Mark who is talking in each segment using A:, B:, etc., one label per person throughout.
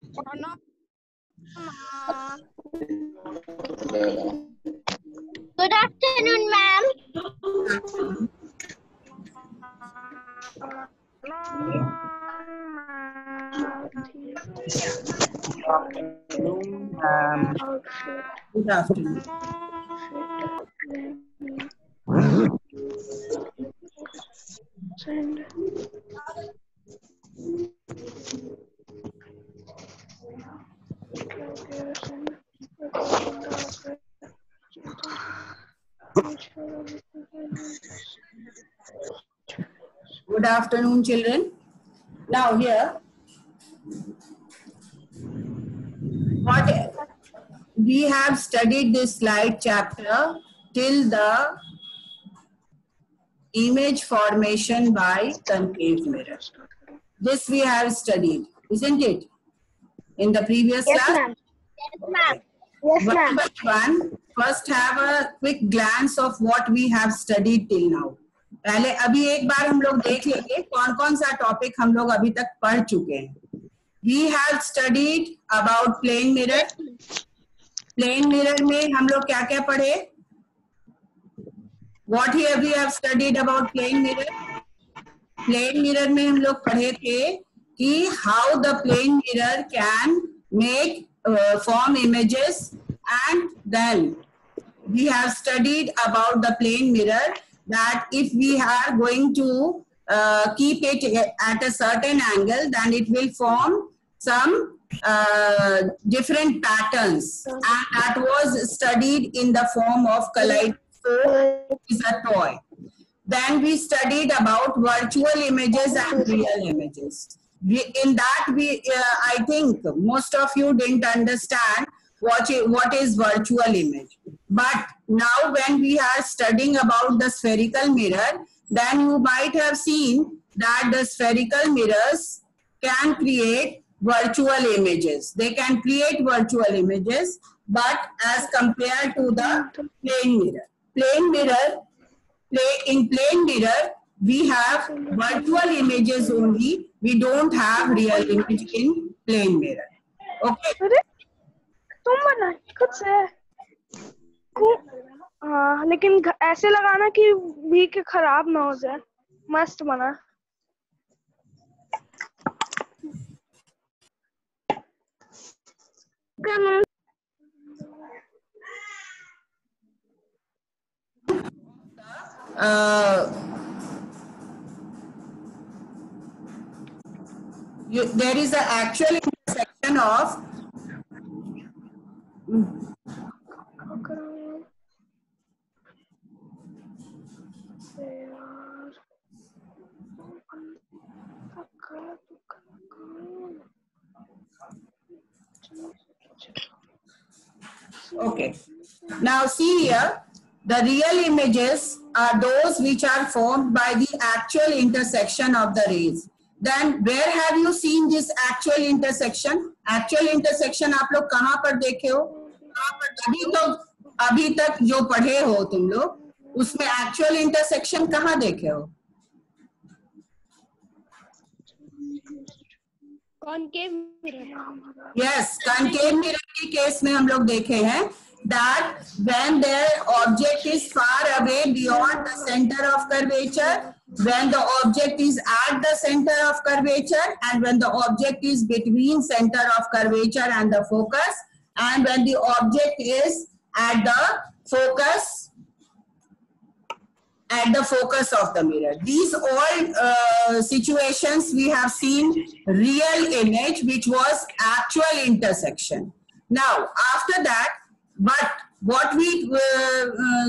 A: Good afternoon, ma'am.
B: Good afternoon. Good afternoon, children. Now here, what we have studied this slide chapter till the image formation by concave mirror. This we have studied, isn't it? In the previous class?
A: Ma'am. Yes, ma'am. Yes,
B: One
A: ma'am.
B: by one, first have a quick glance of what we have studied till now. पहले अभी एक बार हम लोग देख लेंगे कौन कौन सा टॉपिक हम लोग अभी तक पढ़ चुके हैं. We have studied about plane mirror. Plane mirror में हम लोग क्या क्या पढ़े? What here we have studied about plane mirror? Plane mirror में हम लोग पढ़े थे कि how the plane mirror can make form images, and then we have studied about the plane mirror that if we are going to keep it at a certain angle, then it will form some different patterns, and that was studied in the form of kaleidoscope, which is a toy. Then we studied about virtual images and real images. In that, I think most of you didn't understand what is virtual image. But now when we are studying about the spherical mirror, then you might have seen that the spherical mirrors can create virtual images. They can create virtual images, but as compared to the plane mirror, in plane mirror, we have virtual images only. We don't have real image in plane mirror. Okay.
C: तुम बना खुद से हाँ, लेकिन ऐसे लगाना कि भी के खराब ना हो जाए. मस्त बना.
B: There is an actual intersection of okay. Now see here, the real images are those which are formed by the actual intersection of the rays. Then where have you seen this actual intersection? Actual intersection आप लोग कहाँ पर देखे हो? अभी तक जो पढ़े हो तुम लोग उसमें actual intersection कहाँ देखे हो?
C: Concave mirror.
B: Yes, concave mirror के केस में हम लोग देखे हैं that when their object is far away beyond the center of curvature, when the object is at the center of curvature, and when the object is between center of curvature and the focus, and when the object is at the focus of the mirror. These all situations we have seen real image, which was actual intersection. Now after that, but what we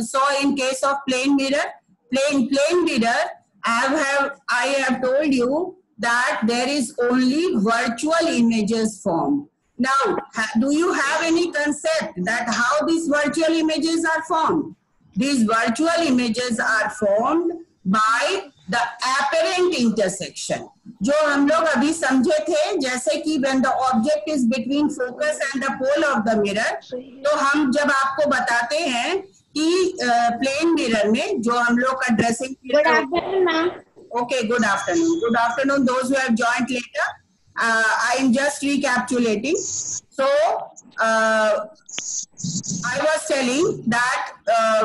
B: saw in case of plane mirror, plane mirror, I have told you that there is only virtual images formed. Now, do you have any concept that how these virtual images are formed? These virtual images are formed by the apparent intersection. जो हम लोग अभी समझे थे, जैसे कि when the object is between focus and the pole of the mirror, तो हम जब आपको बताते हैं कि plane mirror में जो हम लोग का dressing
A: Good afternoon, ma'am.
B: Okay, good afternoon. Good afternoon those who have joined later. I'm just recapitulating. So I was telling that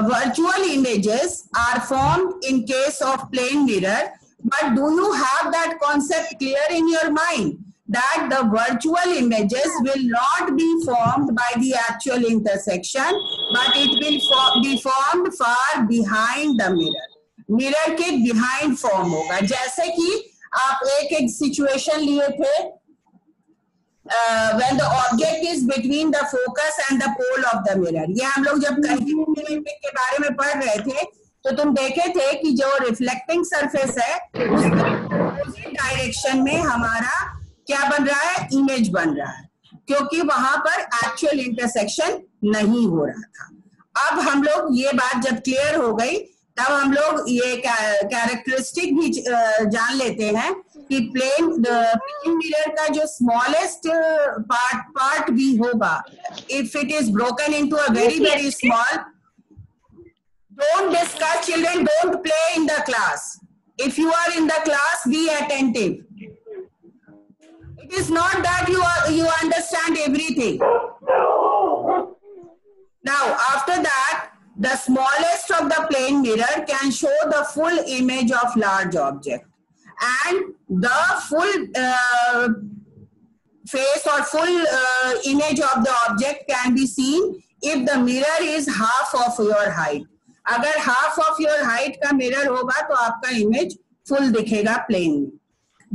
B: virtual images are formed in case of plane mirror, but do you have that concept clear in your mind that the virtual images will not be formed by the actual intersection, but it will be formed far behind the mirror. Mirror के behind form होगा. जैसे कि आप एक situation लिए थे, when the object is between the focus and the pole of the mirror. ये हम लोग जब कंटिन्यूटी इमेज के बारे में पढ़ रहे थे तो तुम देखे थे कि जो रिफ्लेक्टिंग सरफेस है उसके अपोजिट डायरेक्शन में हमारा क्या बन रहा है, इमेज बन रहा है, क्योंकि वहां पर एक्चुअल इंटरसेक्शन नहीं हो रहा था. अब हम लोग ये बात जब क्लियर हो गई तब हम लोग ये कैरेक्टरिस्टिक भी जान लेते हैं कि प्लेन मिरर का जो स्मॉलेस्ट पार्ट भी होगा, if it is broken into a very small. Don't discuss children, don't play in the class. If you are in the class, be attentive. It is not that you understand everything. Now, after that, the smallest of the plane mirror can show the full image of large object, and the full face or full image of the object can be seen if the mirror is half of your height. अगर half of your height का mirror होगा तो आपका image full दिखेगा plane में.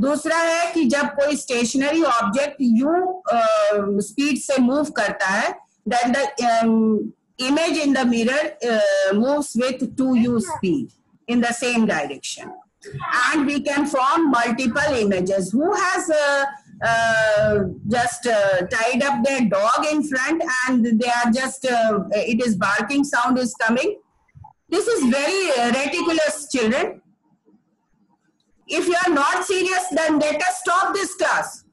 B: दूसरा है कि जब कोई स्टेशनरी ऑब्जेक्ट यू स्पीड से मूव करता है, then the image in the mirror moves with 2u speed in the same direction, and we can form multiple images. Who has just tied up their dog in front and they are just it is barking sound is coming? This is very ridiculous, children. If you are not serious, then let us stop this class.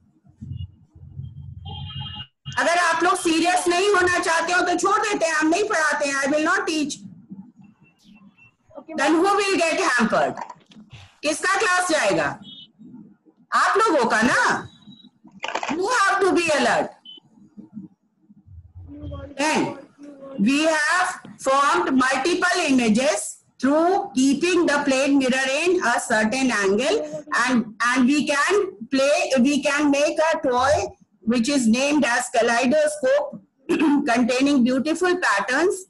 B: अगर आप लोग serious नहीं होना चाहते हो तो छोड़ देते हैं, हम नहीं पढ़ाते हैं. I will not teach. Then who will get hampered? किसका क्लास जाएगा? आप लोगों का ना. You have to be alert. Then we have formed multiple images through keeping the plane mirror in a certain angle, and we can make a toy which is named as kaleidoscope containing beautiful patterns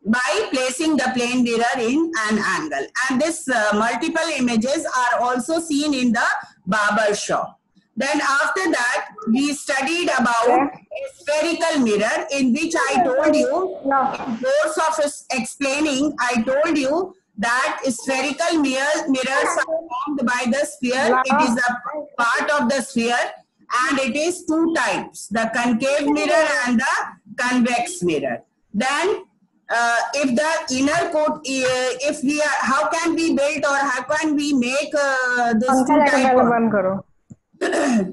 B: by placing the plane mirror in an angle. And this multiple images are also seen in the barber shop. Then after that, we studied about a spherical mirror, in which I told you, in course of explaining, I told you that spherical mirrors are formed by the sphere. It is a part of the sphere, and it is two types, the concave mirror and the convex mirror. Then if the inner coat, if we are, how can we build or how can we make this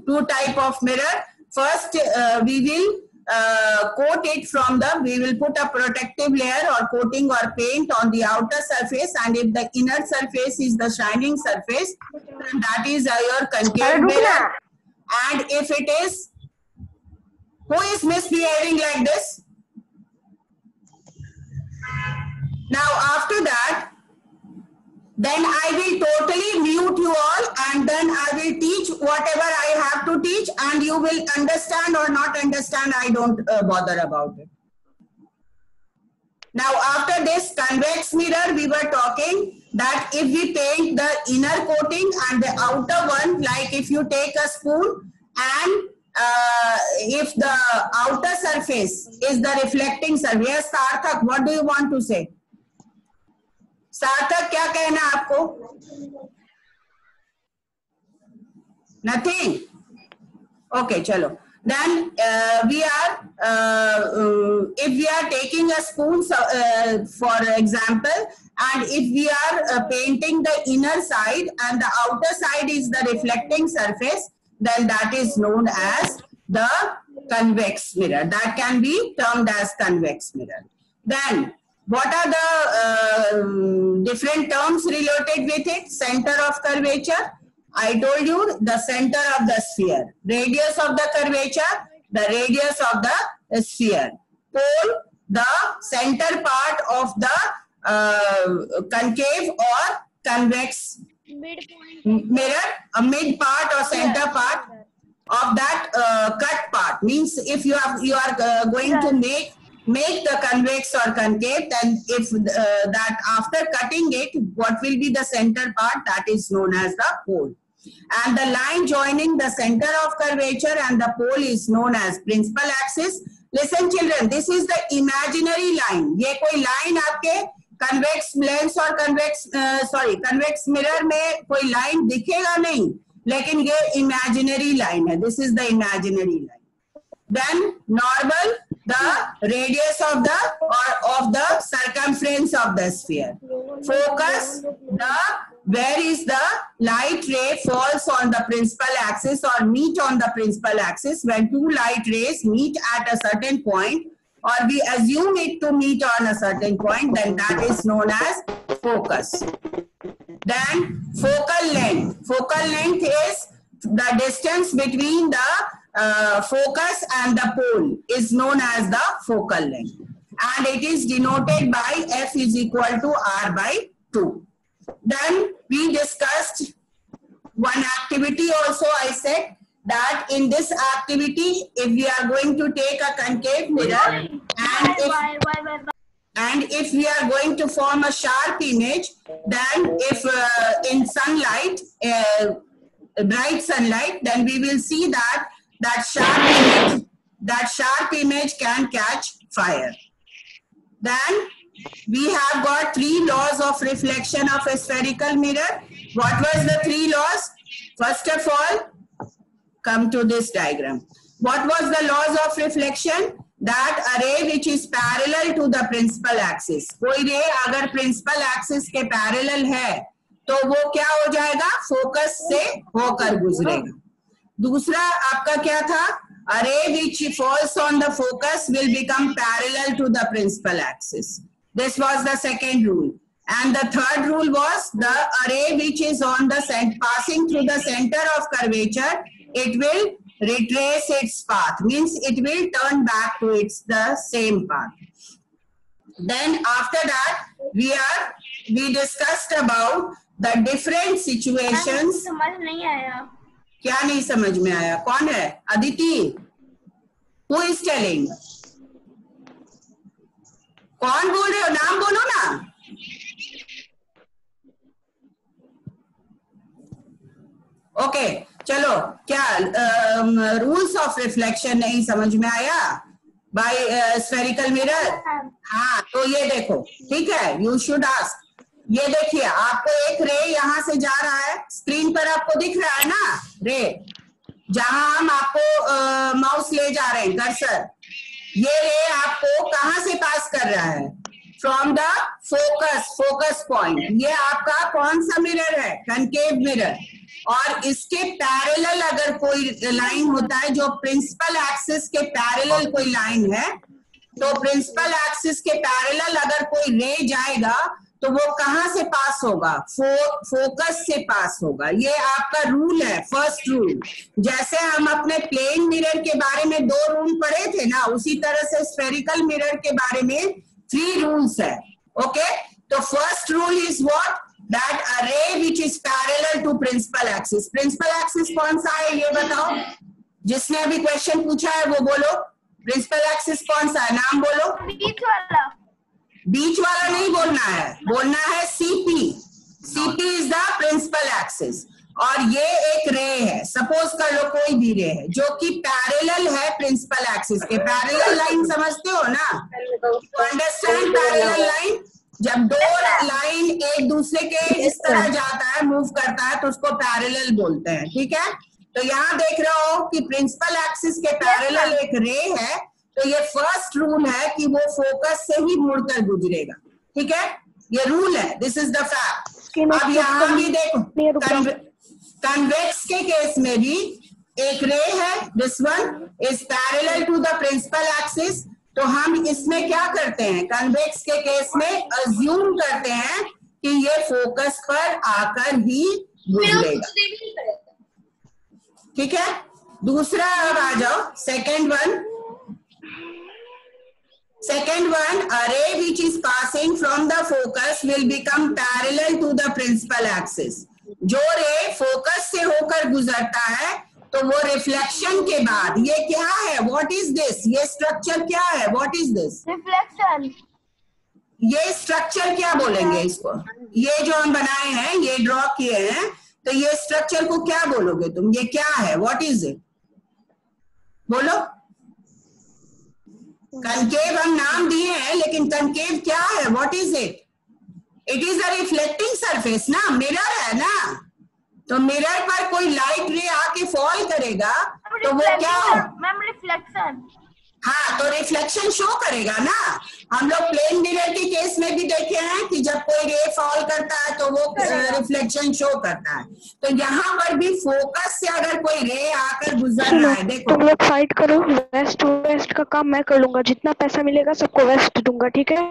B: two type of mirror? First, we will coat it from we will put a protective layer or coating or paint on the outer surface, and if the inner surface is the shining surface, then that is your concave mirror. And if it is, who is misbehaving like this? Now after that, then I will totally mute you all, and then I will teach whatever I have to teach, and you will understand or not understand. I don't bother about it. Now after this convex mirror, we were talking that if we paint the inner coating and the outer one, like if you take a spoon and if the outer surface is the reflecting surface. Yes, Sarthak, what do you want to say? सार्थक क्या कहना आपको? Nothing. Okay, चलो. Then we are if we are taking a spoon for example, and if we are painting the inner side and the outer side is the reflecting surface, then that is known as the convex mirror. That can be termed as convex mirror. Then what are the different terms related with it? Center of curvature. I told you the center of the sphere. Radius of the curvature, the radius of the sphere. Pole, the center part of the concave or convex mirror, a mid part or center part of that cut part. Means if you are going to make the convex or concave, then if that after cutting it, what will be the center part? That is known as the pole. And the line joining the center of curvature and the pole is known as principal axis. Listen children, this is the imaginary line. ये कोई line आपके convex lens और convex mirror में कोई line दिखेगा नहीं, लेकिन ये imaginary line है. This is the imaginary line. Then normal, the radius of the circumference of the sphere. Focus, where is the light ray falls on the principal axis or meet on the principal axis. When two light rays meet at a certain point, or we assume it to meet on a certain point, then that is known as focus. Then focal length. Focal length is the distance between the focus and the pole is known as the focal length. And it is denoted by F is equal to R by 2. Then we discussed one activity also. I said that in this activity, if we are going to take a concave mirror and if we are going to form a sharp image, then if in sunlight, bright sunlight, then we will see that sharp image can catch fire. Then we have got 3 laws of reflection of a spherical mirror. What was the 3 laws? First of all, come to this diagram. What was the laws of reflection? That a ray which is parallel to the principal axis. कोई ray अगर principal axis के parallel है, तो वो क्या हो जाएगा? Focus से होकर गुजरेगा. दूसरा आपका क्या था? A ray which falls on the focus will become parallel to the principal axis. This was the second rule. And the third rule was the ray which is on the passing through the center of curvature, it will retrace its path. Means it will turn back to the same path. Then after that, we discussed about the different situations.
A: समझ नहीं आया.
B: क्या नहीं समझ में आया? कौन है? अदिति? Who is telling? कौन बोल रहे हो? नाम बोलो ना. ओके, चलो. क्या रूल्स ऑफ रिफ्लेक्शन नहीं समझ में आया बाय स्फेरिकल मिरर? हाँ, तो ये देखो, ठीक है. You should ask. ये देखिए, आपको एक रे यहाँ से जा रहा है. स्क्रीन पर आपको दिख रहा है ना रे, जहां हम आपको माउस ले जा रहे हैं, कर्सर. ये रे आपको कहां से पास कर रहा है? From the focus point. ये आपका कौन सा मिरर है? Concave mirror. और इसके पैरेलल अगर कोई लाइन होता है, जो प्रिंसिपल एक्सिस के पैरेलल कोई लाइन है, तो प्रिंसिपल एक्सिस के पैरेलल अगर कोई रे जाएगा, तो वो कहां से पास होगा? फोकस से पास होगा. ये आपका रूल है, फर्स्ट रूल. जैसे हम अपने प्लेन मिरर के बारे में 2 रूल पढ़े थे ना, उसी तरह से स्फेरिकल मिरर के बारे में 3 रूल्स है. ओके, तो first rule is what? That a ray which is parallel to principal axis. Principal axis कौन सा है ये बताओ. जिसने अभी क्वेश्चन पूछा है वो बोलो. प्रिंसिपल एक्सिस कौन सा है? नाम बोलो. बीच वाला नहीं बोलना है, बोलना है CP. CP is the principal axis. और ये एक रे है, सपोज कर लो कोई भी रे है, जो कि पैरेलल है प्रिंसिपल एक्सिस के. पैरेलल लाइन समझते हो ना? Understand parallel line? जब 2 लाइन एक दूसरे के इस तरह जाता है, मूव करता है, तो उसको पैरेलल बोलते हैं. ठीक है, तो यहाँ देख रहे हो कि प्रिंसिपल एक्सिस के पैरेलल एक रे है, तो ये फर्स्ट रूल है कि वो फोकस से ही मुड़कर गुजरेगा. ठीक है, ये रूल है. This is the fact. अब यहाँ भी देखो, कन्वेक्स के केस में भी एक रे है. This one is parallel to the principal axis. तो हम इसमें क्या करते हैं? कन्वेक्स के केस में अज्यूम करते हैं कि ये फोकस पर आकर ही गुजरेगा। ठीक है, दूसरा अब आ जाओ second one. Second one, a ray which is passing from the focus will become parallel to the principal axis. जो रे फोकस से होकर गुजरता है तो वो रिफ्लेक्शन के बाद, ये क्या है, व्हाट इज दिस, ये स्ट्रक्चर क्या है, व्हाट इज दिस,
A: रिफ्लेक्शन।
B: ये स्ट्रक्चर क्या बोलेंगे इसको, ये जो हम बनाए हैं, ये ड्रॉ किए हैं, तो ये स्ट्रक्चर को क्या बोलोगे तुम, ये क्या है, व्हाट इज इट, बोलो। कनकेव हम नाम दिए हैं, लेकिन कनकेव क्या है, what is it, it is a reflecting surface ना, मिरर है ना, तो मिरर पर कोई लाइट रे आके फॉल करेगा तो वो क्या हो,
A: मैम रिफ्लेक्शन।
B: हाँ, तो रिफ्लेक्शन शो करेगा ना। हम लोग प्लेन मिरर के केस में भी देखे हैं कि जब कोई रे फॉल करता है तो वो रिफ्लेक्शन शो करता है। तो यहाँ पर भी फोकस से अगर कोई रे आकर गुजर रहा है, देखो
C: तुम लोग फाइट करो, वेस्ट वेस्ट का काम मैं कर लूंगा, जितना पैसा मिलेगा सबको वेस्ट दूंगा, ठीक है।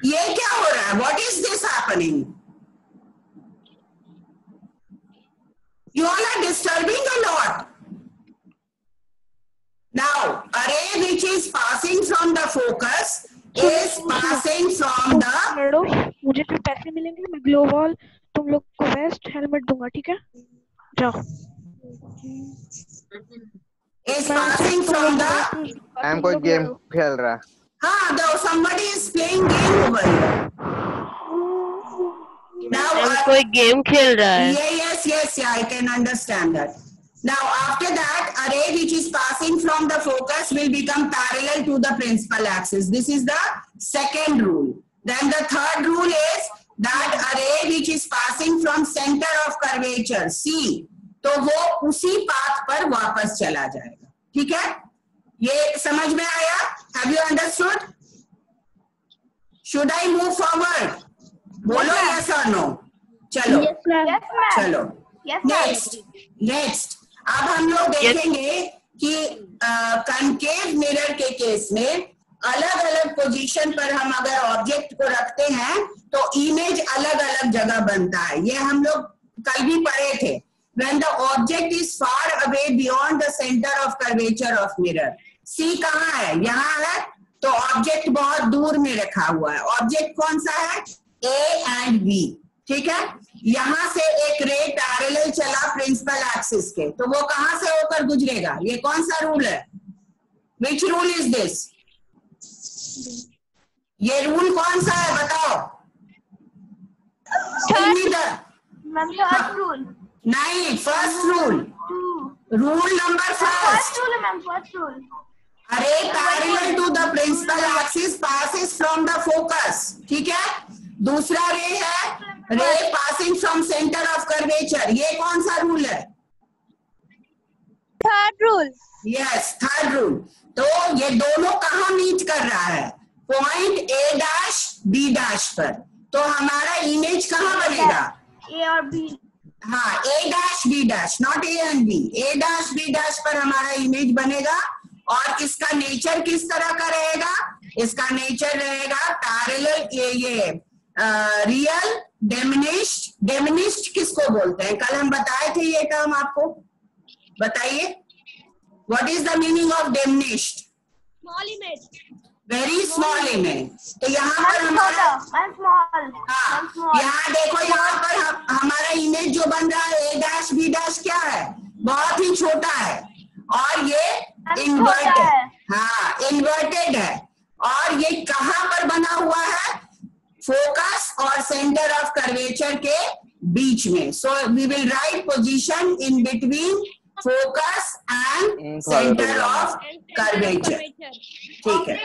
B: ये क्या हो रहा है, what is this happening, you all are disturbing a lot. Now, a ray which is passing from the focus is passing from the,
C: मुझे जो पैसे मिलेंगे मैं ग्लोबल तुम लोग को वेस्ट हेलमेट दूंगा, ठीक है, जाओ।
B: is passing from the,
D: ma'am कोई गेम खेल रहा है।
B: हाँ, though somebody is playing game over here. Now,
E: कोई गेम खेल रहा है।
B: Yes, I can understand that. Now, after that, a ray which is passing from the focus will become parallel to the principal axis. This is the second rule. Then the third rule is that a ray which is passing from center of curvature, C, तो वो उसी path पर वापस चला जाएगा। ठीक है, ये समझ में आया? Have you understood? Should I move forward? बोलो yes or no? चलो चलो नेक्स्ट अब हम लोग देखेंगे कि कनकेव मिरर के केस में अलग अलग पोजीशन पर हम अगर ऑब्जेक्ट को रखते हैं तो इमेज अलग अलग जगह बनता है। ये हम लोग कल भी पढ़े थे। When the object is far away beyond the center of curvature of mirror, C कहाँ है, यहाँ है, तो ऑब्जेक्ट बहुत दूर में रखा हुआ है। ऑब्जेक्ट कौन सा है, A एंड B, ठीक है। यहां से एक रे पैरेलल चला प्रिंसिपल एक्सिस के, तो वो कहां से होकर गुजरेगा, ये कौन सा रूल है, विच रूल इज दिस, ये रूल कौन सा है बताओ। नहीं, first rule, rule number first, a ray parallel to the principal axis passes from the focus, ठीक है। दूसरा रे है ray passing from centre of curvature, ये कौन सा रूल है,
A: third rule.
B: Yes, third rule. तो ये दोनों कहाँ मीट कर रहा है, point A dash B dash पर, तो हमारा इमेज कहाँ बनेगा,
A: A और B,
B: हाँ, A dash B dash, not A and B, A dash B dash पर हमारा इमेज बनेगा। और इसका नेचर किस तरह का रहेगा, इसका नेचर रहेगा पैरेलल, ये रियल डेमिनिश्ड। डेमिनिश्ड किसको बोलते हैं, कल हम बताए थे ये टर्म, आपको बताइए, what is the meaning of diminished,
A: small image,
B: very small image. तो यहाँ पर हमारा, हाँ, यहाँ देखो, यहाँ पर हमारा इमेज जो बन रहा है A डैश B डैश क्या है, बहुत ही छोटा है, और ये इन्वर्टेड है, हाँ, इन्वर्टेड है। और ये कहाँ पर बना हुआ है, फोकस और सेंटर ऑफ कर्वेचर के बीच में। So we will write position in between focus and centre of curvature, ठीक है।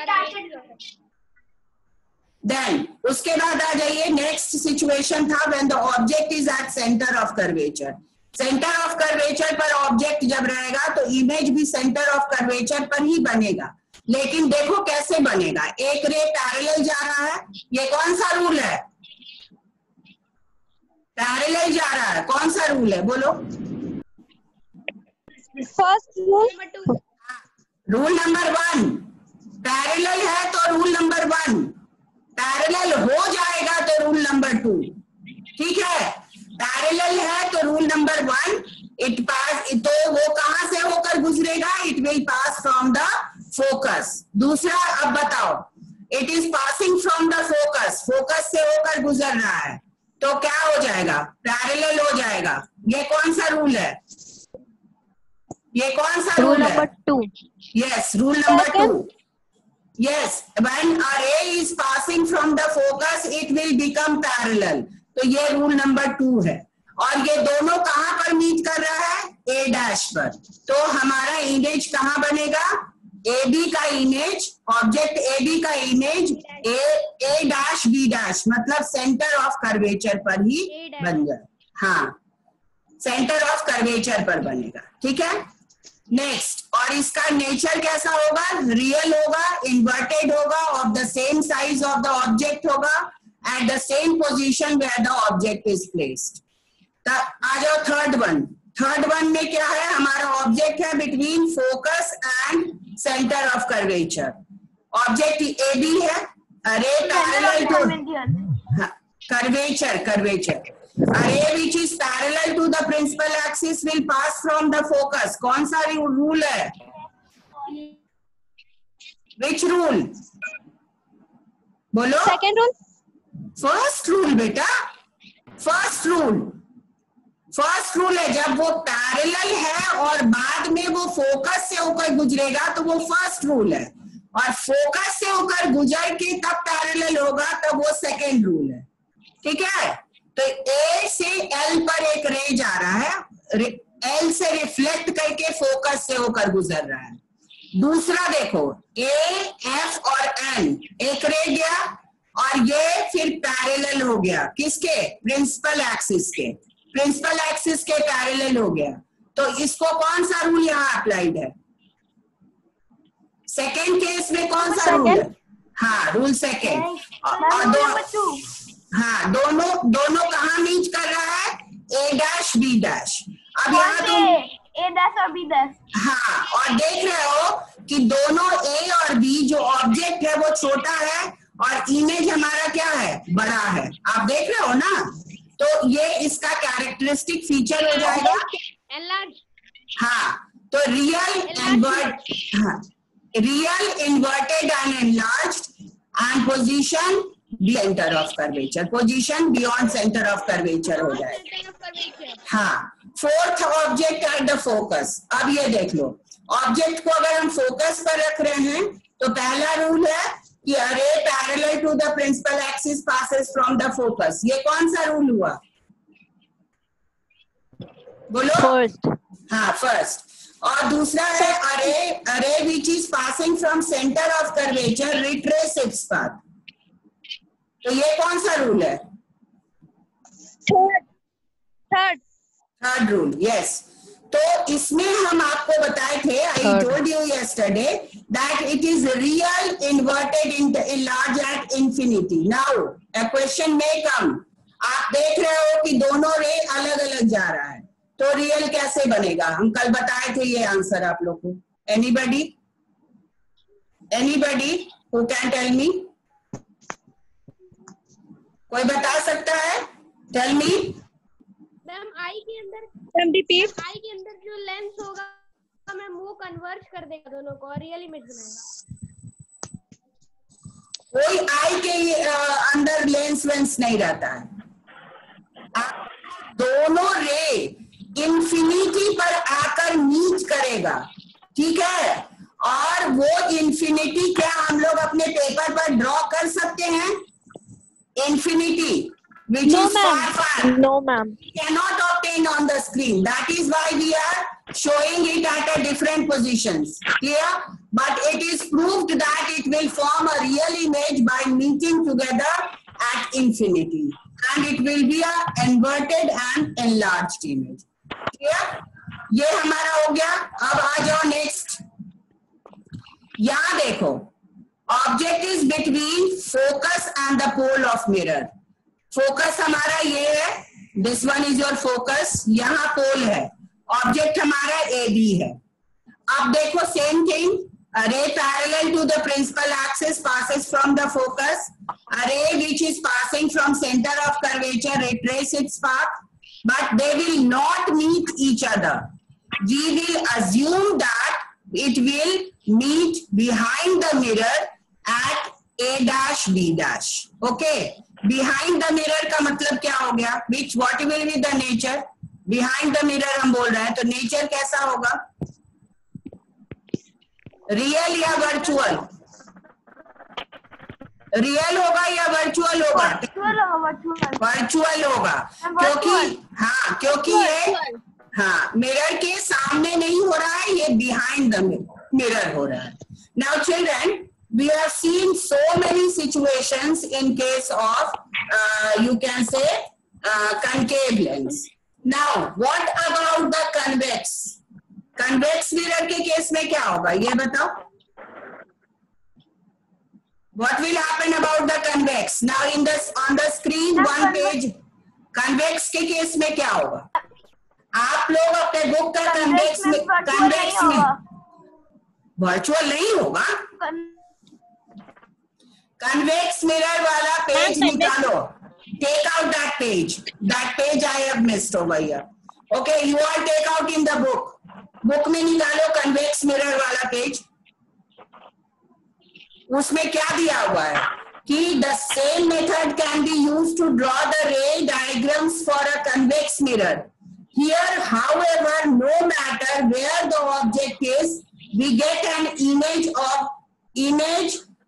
B: देन उसके बाद आ जाइए, नेक्स्ट सिचुएशन था when the object is at centre of curvature. Centre of curvature पर ऑब्जेक्ट जब रहेगा तो इमेज भी सेंटर ऑफ कर्वेचर पर ही बनेगा, लेकिन देखो कैसे बनेगा, एक रे पैरेलल जा रहा है, ये कौन सा रूल है, पैरेलल जा रहा है, कौन सा रूल है बोलो,
A: first rule,
B: rule number 1, parallel है तो रूल नंबर 1, पैरेलल हो जाएगा तो रूल नंबर 2, ठीक है। पैरेलल पैरेलल है तो रूल नंबर 1 इट पास, तो वो कहां से होकर गुजरेगा? It will pass from the focus. दूसरा, अब बताओ, it is passing from the focus, focus से होकर गुजर रहा है तो क्या हो जाएगा? पैरेलल हो जाएगा। ये कौन सा रूल है? ये कौन सा रूल है?
C: Number 2।
B: Yes, rule number 2। Yes, when a ray is passing from the focus, it will become parallel. तो ये रूल नंबर 2 है। और ये दोनों कहां पर मीट कर रहा है? A डैश पर। तो हमारा इमेज कहां बनेगा? AB का इमेज, ऑब्जेक्ट AB का image A dash B dash, मतलब सेंटर ऑफ कर्वेचर पर ही बन जाए। हाँ, सेंटर ऑफ कर्वेचर पर बनेगा। ठीक है, नेक्स्ट, और इसका नेचर कैसा होगा? रियल होगा, इन्वर्टेड होगा, of the same size of the object होगा, at the same position where the object is placed. आ जाओ थर्ड वन। थर्ड वन में क्या है? हमारा ऑब्जेक्ट है between focus and centre of curvature. Object A B है, a ray parallel to curvature array which is parallel to the principal axis will pass from the focus। कौन सा rule है? Which rule? बोलो।
A: Second rule.
B: फर्स्ट रूल बेटा, first rule है। जब वो parallel है और बाद में वो फोकस से होकर गुजरेगा तो वो फर्स्ट रूल है, और फोकस से होकर गुजर के तब पैरेलल होगा तब वो सेकंड रूल है। ठीक है, तो A से L पर एक रे जा रहा है, L से रिफ्लेक्ट करके फोकस से होकर गुजर रहा है। दूसरा देखो, A, F और N, एक रे गया और ये फिर पैरेलल हो गया किसके? प्रिंसिपल एक्सिस के। प्रिंसिपल एक्सिस के पैरेलल हो गया, तो इसको कौन सा रूल यहाँ अप्लाइड है? सेकेंड केस में कौन सा रूल है? हाँ, रूल सेकेंड। और हाँ, दोनों कहाँ मीट कर रहा है? A dash B dash. अब यहाँ तुम
A: A डैश और B डैश।
B: हाँ, और देख रहे हो कि दोनों A और B जो ऑब्जेक्ट है वो छोटा है और इमेज हमारा क्या है? बड़ा है। आप देख रहे हो ना? तो ये इसका कैरेक्टरिस्टिक फीचर हो जाएगा। हाँ, तो real inverted and enlarged and position centre of curvature, position beyond centre of curvature हो जाएगा। हाँ, fourth object at the focus. अब ये देख लो, ऑब्जेक्ट को अगर हम फोकस पर रख रहे हैं तो पहला रूल है कि a ray parallel to the principal axis passes from the focus. ये कौन सा रूल हुआ? बोलो। फर्स्ट। हाँ, फर्स्ट। और दूसरा है अरे which is passing from centre of curvature retrace its path. तो ये कौन सा रूल है? Third rule. यस, तो इसमें हम आपको बताए थे, I told you yesterday that it is real inverted enlarge at infinity. Now a question may come, आप देख रहे हो कि दोनों रे अलग अलग जा रहा है, तो रियल कैसे बनेगा? हम कल बताए थे ये आंसर आप लोग को। Anybody who can tell me? कोई बता सकता है? Tell me.
A: मैम आई के अंदर जो लेंस होगा मैम वो कन्वर्ज कर देगा दोनों को और रियल इमेज बनाएगा।
B: कोई आई के अंदर लेंस वेंस नहीं रहता है। दोनों रे इंफिनिटी पर आकर मीट करेगा, ठीक है? और वो इंफिनिटी क्या हम लोग अपने पेपर पर ड्रॉ कर सकते हैं? Infinity, which is far.
C: No, ma'am.
B: Cannot obtain on the screen. That is why we are showing it at a different positions. Clear? But it is proved that it will form a real image by meeting together at infinity, and it will be a inverted and enlarged image. Clear? ये हमारा हो गया। अब आ जाओ next. यहाँ देखो, object is between focus and the pole of mirror. Focus हमारा ये है, this one is your focus, यहाँ पोल है, ऑब्जेक्ट हमारा ए बी है। अब देखो same thing, a ray parallel to the principal axis passes from the focus, a ray which is passing from centre of curvature retrace its path, but they will not meet each other. We will assume that it will meet behind the mirror at A dash B dash. Okay, behind the mirror का मतलब क्या हो गया? Which what will be the nature? Behind the mirror हम बोल रहे हैं, तो nature कैसा होगा? रियल या वर्चुअल? रियल होगा या वर्चुअल होगा? वर्चुअल होगा, क्योंकि ये मिरर के सामने नहीं हो रहा है, ये बिहाइंड द मिरर हो रहा है. Now children, we have seen so many situations in case of you can say concave lens. Now what about the convex? Convex mirror के केस में क्या होगा ये बताओ. What will happen about the convex? Now in this on the screen one page convex के case में क्या होगा? आप लोग अपने बुक का convex में वर्चुअल नहीं होगा. convex mirror वाला पेज निकालो. Take out that page. That page I have missed over here. Okay, you all take out in the book. Book में निकालो कन्वेक्स मिरर वाला पेज. उसमें क्या दिया हुआ है कि the same method can be used to draw the ray diagrams for a convex mirror. Here, however, no matter where the object is, we get an image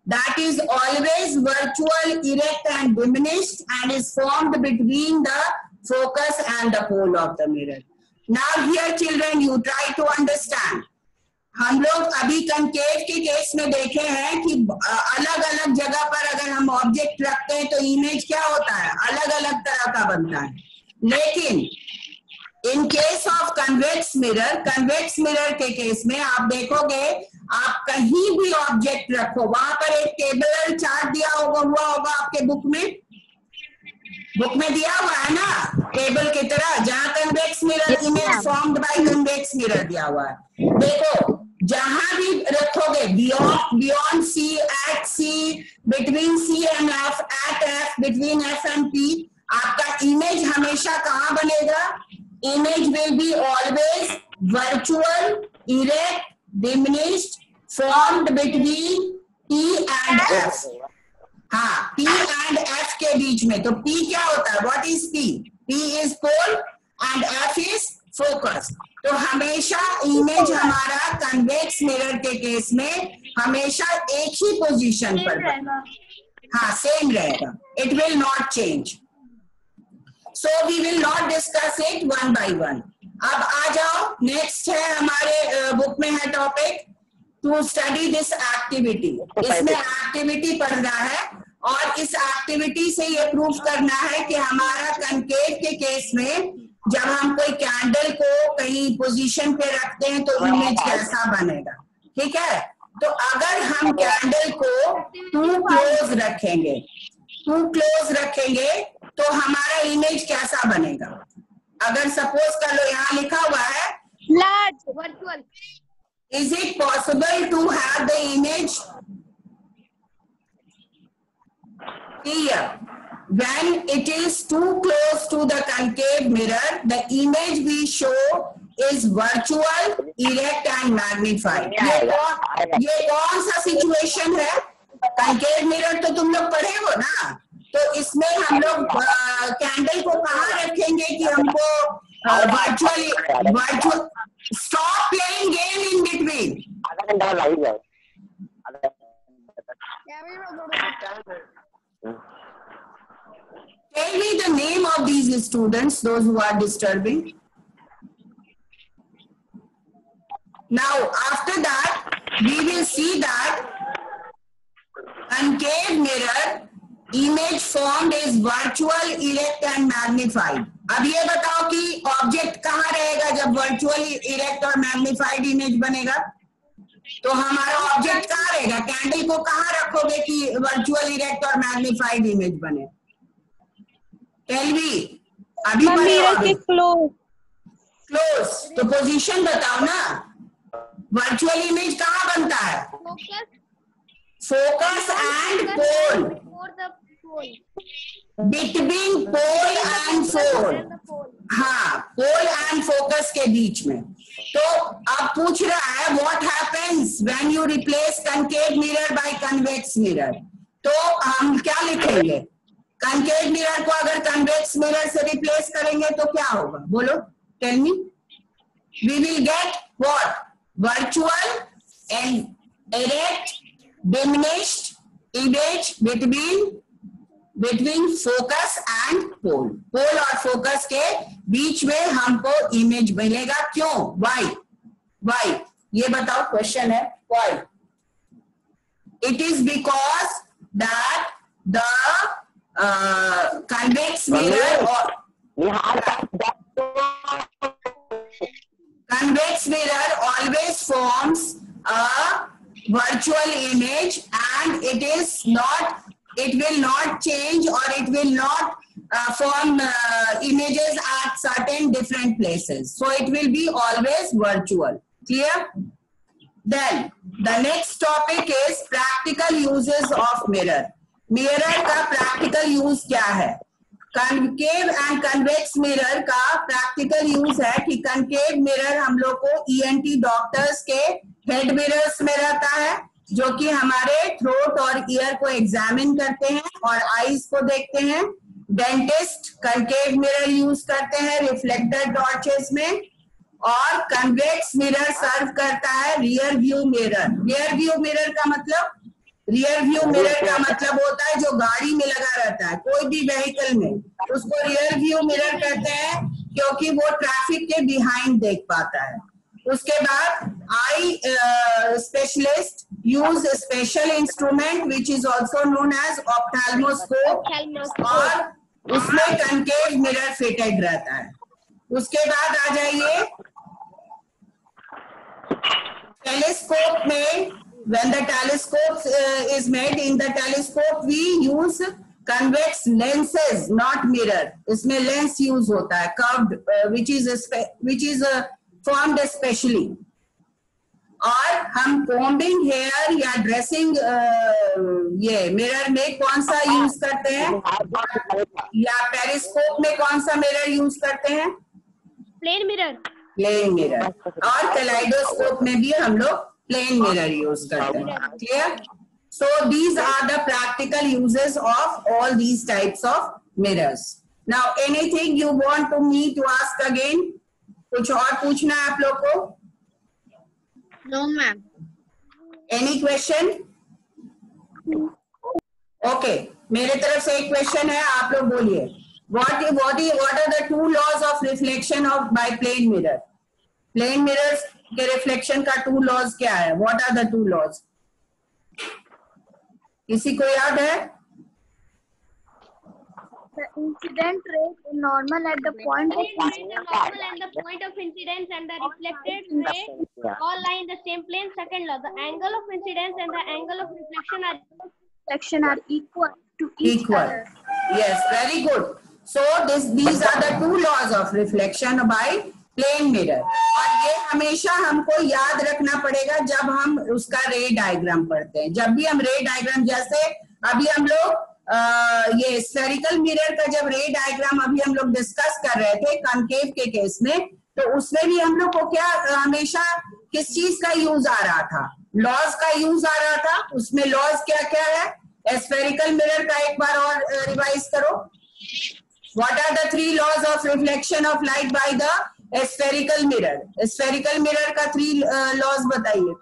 B: that is always virtual, erect and diminished and is formed between the focus and the pole of the mirror. Now here children you try to understand. हम लोग अभी concave के case में देखे हैं कि अलग अलग जगह पर अगर हम ऑब्जेक्ट रखते हैं तो इमेज क्या होता है, अलग अलग तरह का बनता है. लेकिन in case of convex mirror के केस में आप देखोगे, आप कहीं भी ऑब्जेक्ट रखो, वहां पर एक टेबुलर चार्ट दिया हुआ होगा आपके बुक में दिया हुआ है ना, टेबल की तरह, जहां convex mirror image formed by convex mirror दिया हुआ है. देखो जहां भी रखोगे, beyond C, at C, between C and F, at F, between F and P, आपका इमेज हमेशा कहां बनेगा? Image will be always virtual, erect, diminished, formed between P and F. हाँ, P एंड F के बीच में. तो P क्या होता है? What is P? P is pole and F is focus. तो हमेशा इमेज हमारा कन्वेक्स मिरर के केस में हमेशा एक ही पोजीशन पर, हाँ सेम रहेगा. It will not change. So we will not discuss it one by one. अब आ जाओ, नेक्स्ट है हमारे बुक में है topic to study this activity. इसमें एक्टिविटी पढ़ना है और इस एक्टिविटी से ये प्रूफ करना है कि हमारा कंकेव के केस में जब हम कोई कैंडल को कहीं पोजीशन पे रखते हैं तो इमेज कैसा बनेगा. ठीक है, तो अगर हम कैंडल को टू क्लोज रखेंगे तो हमारा इमेज कैसा बनेगा? अगर सपोज कर लो यहाँ लिखा हुआ है
A: large virtual.
B: Is it possible to have the image here? When it is too close to the concave mirror, the image we show is virtual, erect and magnified. ये कौन सा सिचुएशन है? concave mirror तो तुम लोग पढ़े हो ना, तो इसमें हम लोग कैंडल को कहाँ रखेंगे कि हमको virtual. Stop playing game in between. Tell me the name of these students, those who are disturbing. Now, after that, we will see that concave mirror image formed is virtual, erect and magnified. अब ये बताओ कि object कहाँ रहेगा जब virtual, erect और magnified image बनेगा? तो हमारा ऑब्जेक्ट कहाँ रहेगा? कैंडल को कहाँ रखोगे कि वर्चुअल, इरेक्ट और मैग्निफाइड इमेज बने? Tell me. अभी
C: मिरर के
B: क्लोज. तो पोजीशन बताओ ना. वर्चुअल इमेज कहाँ बनता है? Focus and pole. Between pole and pole, हाँ पोल एंड फोकस के बीच में। तो अब पूछ रहा है what happens when you replace concave mirror by convex mirror. तो हम क्या लिखेंगे? कनकेव मिरर को अगर कन्वेक्स मिरर से रिप्लेस करेंगे तो क्या होगा? बोलो, tell me. We will get what? Virtual and erect diminished image between focus and pole. Pole और फोकस के बीच में हमको इमेज मिलेगा। क्यों? वाई? ये बताओ, क्वेश्चन है why. It is because that the convex mirror always forms a virtual image and it will not change or it will not form images at certain different places. So it will be always virtual. Clear? Then the next topic is practical uses of mirror. Mirror का practical use क्या है? Concave and convex mirror का practical use है कि concave mirror हम लोग को ENT doctors के हेड मिरर्स में रहता है, जो कि हमारे थ्रोट और ईयर को एग्जामिन करते हैं और आईज को देखते हैं। डेंटिस्ट कनकेव मिरर यूज करते हैं रिफ्लेक्टर टॉर्चेस में, और कन्वेक्स मिरर सर्व करता है rear view mirror. Rear view mirror का मतलब होता है जो गाड़ी में लगा रहता है, कोई भी व्हीकल में, उसको रियर व्यू मिरर कहते हैं क्योंकि वो ट्रैफिक के बिहाइंड देख पाता है। उसके बाद eye specialist use special instrument which is also known as ophthalmoscope, और उसमें कनकेव मिरर फिटेड रहता है। उसके बाद आ जाइए टेलीस्कोप में। When the telescope is made, in the telescope we use convex lenses, not mirror. इसमें lens use होता है curved, which is formed specially. और हम combing hair या dressing ये mirror में कौन सा use करते हैं, या पेरिस्कोप में कौन सा mirror use करते हैं?
A: Plane mirror.
B: और कैलाइडोस्कोप में भी हम लोग plain mirror use करते हैं। Clear? So these are the practical uses of all these types of mirrors. Now anything you want me to ask again? कुछ और पूछना है आप लोग को?
A: No ma'am.
B: Any question? Okay, मेरे तरफ से एक क्वेश्चन है, आप लोग बोलिए। What are the two laws of reflection by plane mirror? Plane mirrors के रिफ्लेक्शन का टू लॉज क्या है? What are the two laws? किसी को याद है?
C: The incident ray is normal at the point of
A: incidence and the reflected ray all lie in the same plane. Second law, the angle of incidence and the angle of reflection are equal to each other.
B: Yes, very good. So these are the two laws of reflection by plane mirror, और ये हमेशा हमको याद रखना पड़ेगा जब हम उसका रे डायग्राम पढ़ते हैं। जब भी हम रे डायग्राम, जैसे अभी हम लोग ये स्फेरिकल मिरर का जब रे डायग्राम अभी हम लोग डिस्कस कर रहे थे कनकेव के केस में, तो उसमें भी हम लोग को क्या हमेशा किस चीज का यूज आ रहा था? लॉज का यूज आ रहा था। उसमें लॉज क्या क्या है? स्फेरिकल मिरर का एक बार और रिवाइज करो। What are the three laws of reflection of light by the spherical mirror? Spherical mirror का थ्री लॉज बताइए।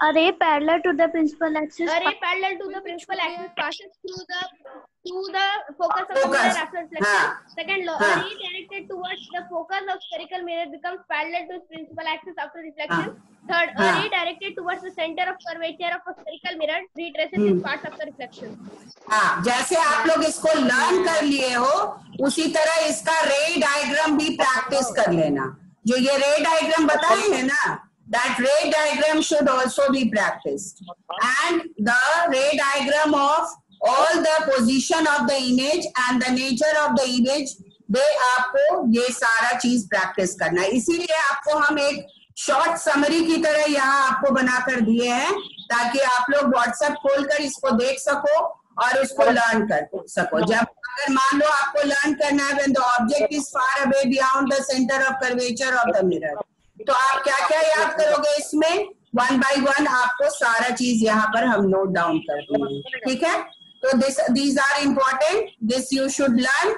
C: Array parallel to the principal axis.
A: Array parallel to the principal axis passes through the focus of the mirror after reflection. Second law, array directed towards the focus of spherical mirror becomes parallel to its principal axis after reflection. Third, array directed towards the center of curvature of a spherical mirror retraces its path after reflection.
B: हाँ, जैसे आप लोग इसको learn कर लिए हो, उसी तरह इसका रे डायग्राम भी प्रैक्टिस कर लेना। जो ये रे डायग्राम बताए हैं ना, that ray diagram should also be practiced, and the ray diagram of all the position of the image and the nature of the image, वे आपको ये सारा चीज प्रैक्टिस करना है। इसीलिए आपको हम एक शॉर्ट समरी की तरह यहाँ आपको बनाकर दिए हैं, ताकि आप लोग व्हाट्सएप खोलकर इसको देख सको और उसको लर्न कर सको। जब अगर मान लो आपको लर्न करना है when the object is far away beyond the center of curvature of the mirror, तो आप क्या क्या याद करोगे इसमें? 1 by 1 आपको सारा चीज यहाँ पर हम नोट डाउन कर देंगे, ठीक है? तो these are important, this you should learn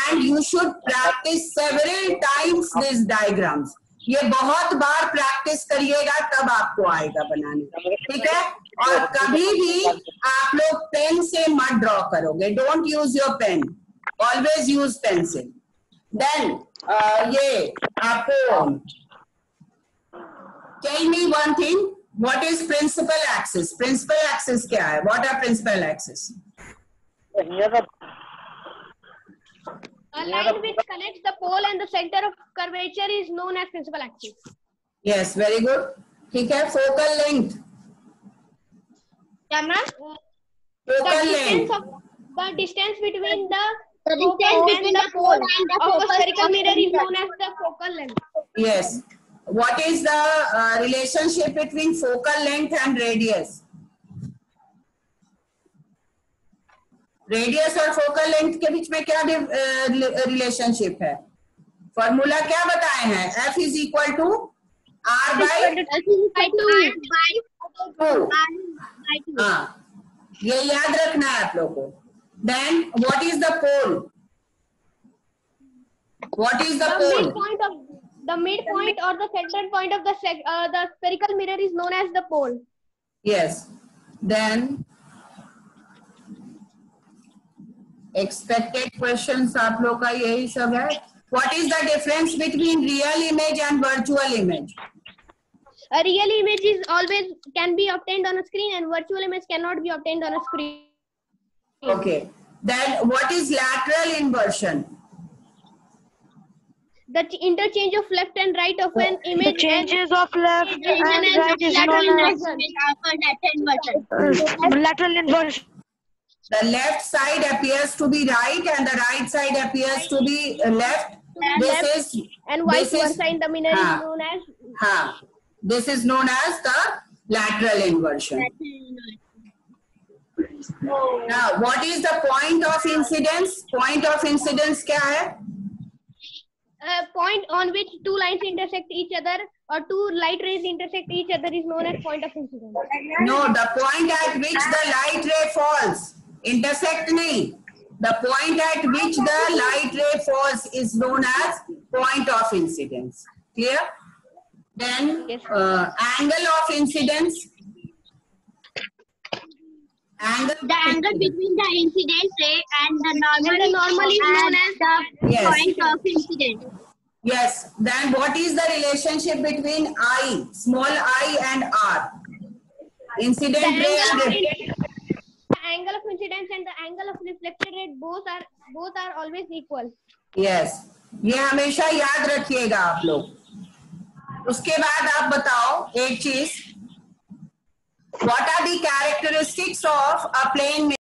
B: and you should practice several times these diagrams. ये बहुत बार प्रैक्टिस करिएगा तब आपको आएगा बनाने, ठीक है? और कभी भी आप लोग पेन से मत ड्रॉ करोगे, don't use your pen, always use pencil. Then ये आपको tell me one thing, what is principal axis? Principal axis क्या है? What are principal axis?
A: A line which connects the pole and the center of curvature is known as principal axis.
B: Yes, very good. ठीक है, focal length.
A: क्या ma'am?
B: Focal length.
A: The distance between the focal and the pole of a spherical mirror is known as the focal length.
B: Yes. What is the relationship between focal length and radius? Radius और focal length के बीच में क्या relationship है? Formula क्या बताए हैं? F is equal to R by 2. हाँ, ये याद रखना है आप लोगों को। Then what is the pole? What is the pole?
A: The midpoint or the center point of the spherical mirror is known as the pole.
B: Yes. Then expected questions आप लोग का यही सब है। What is the difference between real image and virtual image?
A: A real image is always can be obtained on a screen and virtual image cannot be obtained on a screen.
B: Okay. Then what is lateral inversion?
A: The interchange of left and right of an image.
C: The changes of left and right is known as lateral inversion.
B: The left side appears to be right and the right side appears to be left. This is
A: and vice versa in the mirror is known as.
B: This is known as the lateral inversion. Now, what is the point of incidence? Point of incidence क्या है?
A: A point on which two lines intersect each other or two light rays intersect each other is known as point of incidence.
B: No, the point at which the light ray falls. Intersect नहीं. The point at which the light ray falls is known as point of incidence. Clear? Then angle of incidence.
E: The angle between the incident ray and the normal is known as the point of incidence.
B: Yes. Then what is the relationship between I, small I and R? Incident ray and
A: angle of incidence and the angle of reflected ray both are always equal.
B: Yes, ये हमेशा याद रखिएगा आप लोग। उसके बाद आप बताओ एक चीज, what are the characteristics of a plane